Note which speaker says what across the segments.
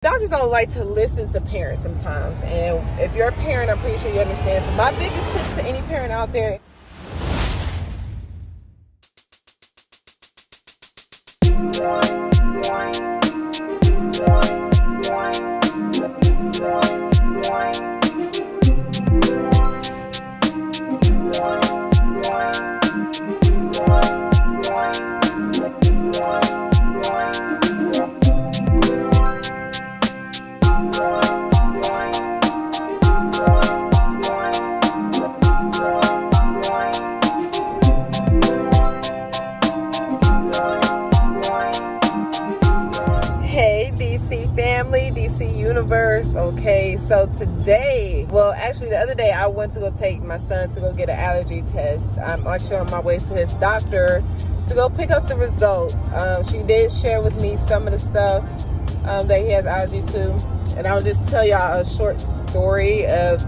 Speaker 1: Doctors don't like to listen to parents sometimes, and if you're a parent, I'm pretty sure you understand. So my biggest tip to any parent out there, DC universe. Okay, so today, well, actually the other day I went to go take my son to go get an allergy test. I'm actually on my way to his doctor to go pick up the results. She did share with me some of the stuff that he has allergy to, and I'll just tell y'all a short story of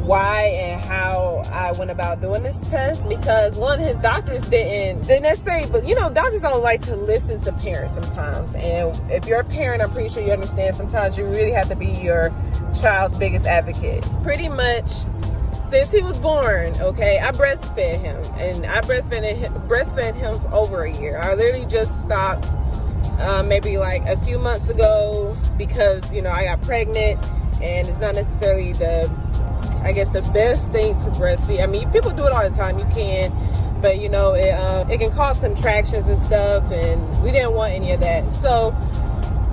Speaker 1: why and how I went about doing this test. Because one, his doctors didn't necessarily, but you know, doctors don't like to listen to parents sometimes. And if you're a parent, I'm pretty sure you understand, sometimes you really have to be your child's biggest advocate. Pretty much since he was born, okay, I breastfed him, and I breastfed him for over a year. I literally just stopped maybe like a few months ago because, you know, I got pregnant, and it's not necessarily the best thing to breastfeed. I mean, people do it all the time, you can, but you know, it can cause contractions and stuff, and we didn't want any of that. So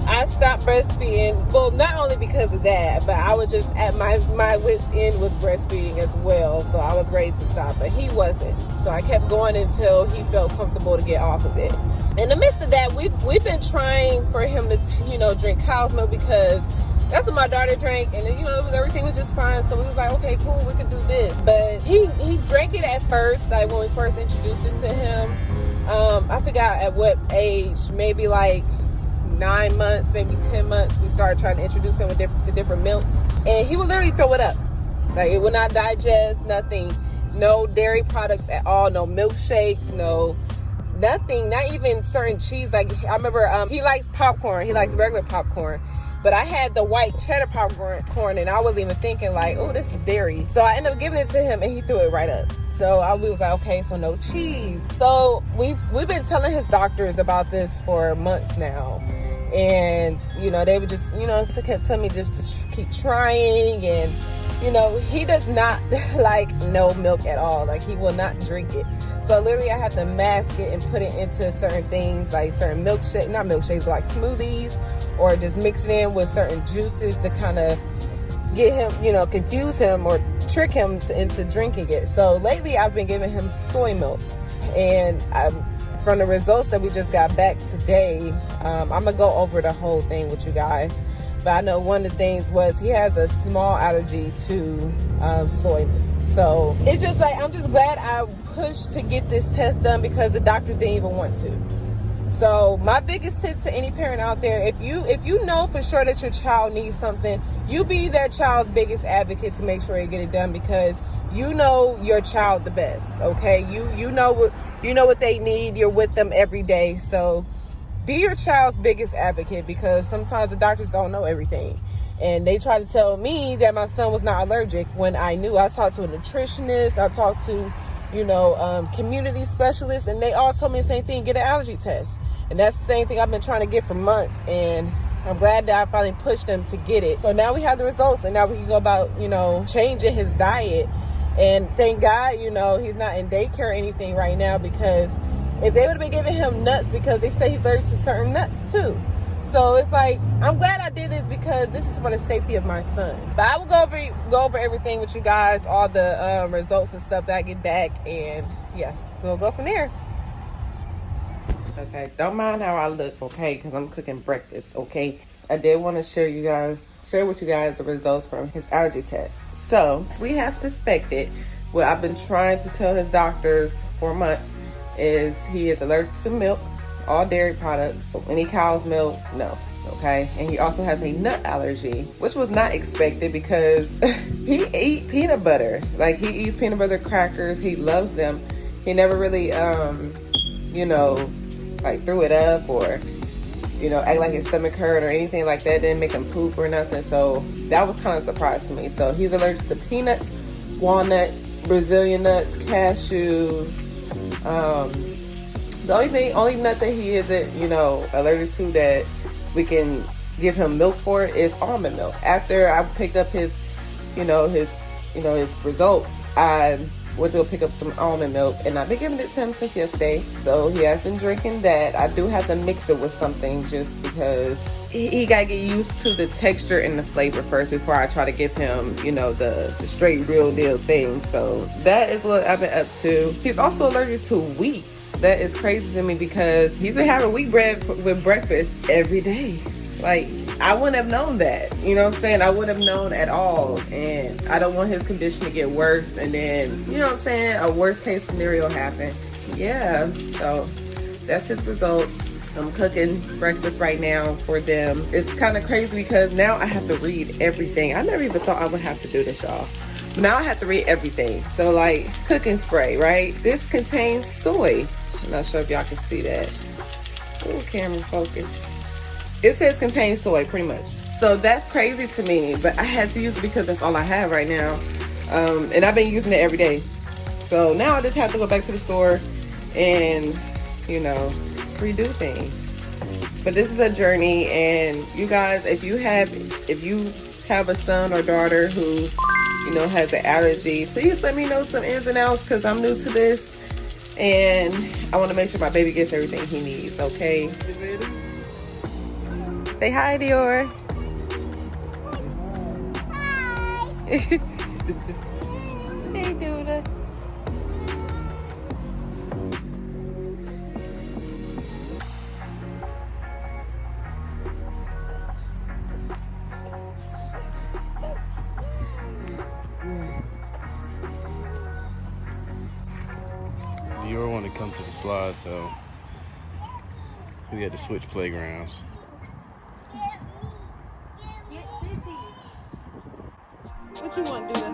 Speaker 1: I stopped breastfeeding. Well, not only because of that, but I was just at my wit's end with breastfeeding as well. So I was ready to stop, but he wasn't. So I kept going until he felt comfortable to get off of it. In the midst of that, we've been trying for him to, you know, drink cow's milk, because that's what my daughter drank, and you know, everything was just fine. So we was like, okay, cool, we could do this. But he drank it at first, like when we first introduced it to him. I forgot at what age, maybe like 9 months, maybe 10 months, we started trying to introduce him to different milks, and he would literally throw it up. Like, it would not digest, nothing, no dairy products at all, no milkshakes, no nothing, not even certain cheese. Like, I remember he likes popcorn, he likes regular popcorn, but I had the white cheddar popcorn, and I wasn't even thinking like, oh, this is dairy. So I ended up giving it to him, and he threw it right up. So we was like, okay, so no cheese. So we've been telling his doctors about this for months now, and you know, they would just, you know, kept telling me just to keep trying. And you know, he does not like no milk at all. Like, he will not drink it. So literally I have to mask it and put it into certain things, like certain not milkshakes, but like smoothies, or just mix it in with certain juices to kind of get him, you know, confuse him or trick him into drinking it. So lately I've been giving him soy milk, and from the results that we just got back today, I'm gonna go over the whole thing with you guys. But I know one of the things was he has a small allergy to soy milk. So it's just like, I'm just glad I pushed to get this test done, because the doctors didn't even want to. So my biggest tip to any parent out there, if you know for sure that your child needs something, you be that child's biggest advocate to make sure you get it done, because you know your child the best, okay? You know what they need. You're with them every day. So be your child's biggest advocate, because sometimes the doctors don't know everything. And they try to tell me that my son was not allergic when I knew. I talked to a nutritionist, I talked to, you know, community specialists, and they all told me the same thing: get an allergy test. And that's the same thing I've been trying to get for months, and I'm glad that I finally pushed them to get it. So now we have the results, and now we can go about, you know, changing his diet. And thank God, you know, he's not in daycare or anything right now, because if they would have been giving him nuts, because they say he's allergic to certain nuts too. So it's like, I'm glad I did this, because this is for the safety of my son. But I will go over everything with you guys, all the results and stuff that I get back, and yeah, we'll go from there. Okay, don't mind how I look, okay, because I'm cooking breakfast, okay? I did want to share with you guys the results from his allergy test. So we have suspected, what I've been trying to tell his doctors for months, is he is allergic to milk, all dairy products. So any cow's milk, no, okay? And he also has a nut allergy, which was not expected, because he eats peanut butter. Like, he eats peanut butter crackers, he loves them. He never really, you know, like threw it up, or you know, act like his stomach hurt or anything like that. Didn't make him poop or nothing. So that was kind of a surprise to me. So he's allergic to peanuts, walnuts, Brazilian nuts, cashews. The only nut that he isn't, you know, allergic to that we can give him milk for is almond milk. After I picked up his results, I went to go pick up some almond milk, and I've been giving it to him since yesterday. So he has been drinking that. I do have to mix it with something just because he gotta get used to the texture and the flavor first before I try to give him, you know, the straight real deal thing. So that is what I've been up to. He's also allergic to wheat. That is crazy to me because he's been having wheat bread with breakfast every day. Like, I wouldn't have known that. You know what I'm saying? I wouldn't have known at all. And I don't want his condition to get worse. And then, you know what I'm saying? A worst case scenario happen. Yeah. So that's his results. I'm cooking breakfast right now for them. It's kind of crazy because now I have to read everything. I never even thought I would have to do this, y'all. But now I have to read everything. So like cooking spray, right? This contains soy. I'm not sure if y'all can see that. Oh, camera focus. It says contains soy, pretty much. So that's crazy to me, but I had to use it because that's all I have right now. And I've been using it every day. So now I just have to go back to the store and, you know, redo things. But this is a journey, and you guys, if you have a son or daughter who, you know, has an allergy, please let me know some ins and outs because I'm new to this. And I want to make sure my baby gets everything he needs, okay? Say hi, Dior. Hi. Hey, Duda.
Speaker 2: Dior wanted to come to the slide, so we had to switch playgrounds.
Speaker 1: What you want to do?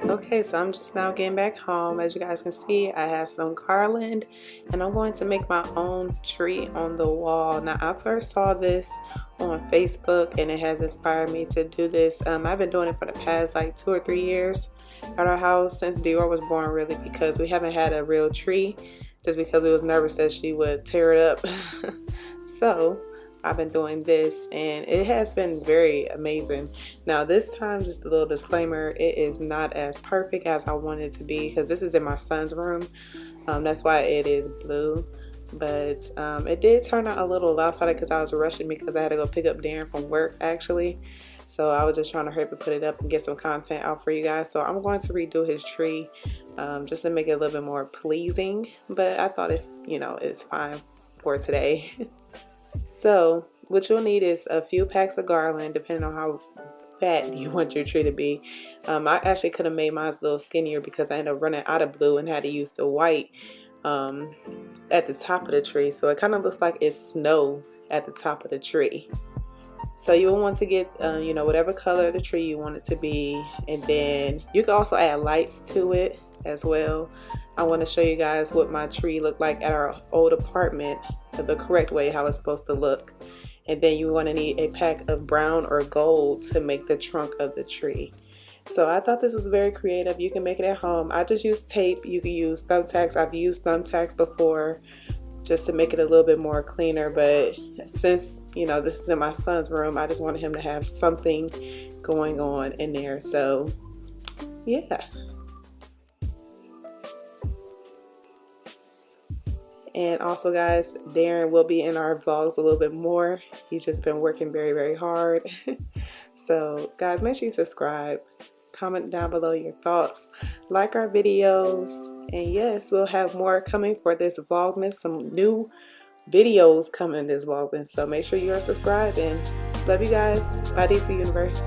Speaker 1: Okay, so I'm just now getting back home. As you guys can see, I have some garland and I'm going to make my own tree on the wall. Now, I first saw this on Facebook and it has inspired me to do this. I've been doing it for the past like 2 or 3 years at our house since Dior was born, really, because we haven't had a real tree just because we was nervous that she would tear it up. So I've been doing this and it has been very amazing. Now this time, just a little disclaimer, it is not as perfect as I want it to be because this is in my son's room. That's why it is blue. But it did turn out a little lopsided because I was rushing because I had to go pick up Darren from work actually. So I was just trying to hurry up and put it up and get some content out for you guys. So I'm going to redo his tree just to make it a little bit more pleasing. But I thought it's fine for today. So what you'll need is a few packs of garland, depending on how fat you want your tree to be. I actually could have made mine a little skinnier because I ended up running out of blue and had to use the white at the top of the tree. So it kind of looks like it's snow at the top of the tree. So you will want to get, whatever color of the tree you want it to be. And then you can also add lights to it as well. I want to show you guys what my tree looked like at our old apartment, the correct way, how it's supposed to look. And then you're going to need a pack of brown or gold to make the trunk of the tree. So I thought this was very creative. You can make it at home. I just use tape. You can use thumbtacks. I've used thumbtacks before just to make it a little bit more cleaner. But since, you know, this is in my son's room, I just wanted him to have something going on in there. So yeah. And also, guys, Darren will be in our vlogs a little bit more. He's just been working very, very hard. So guys, make sure you subscribe, comment down below your thoughts, like our videos, and yes, we'll have more coming for this Vlogmas, some new videos coming this Vlogmas. So make sure you are subscribed, and love you guys. Bye, DC Universe.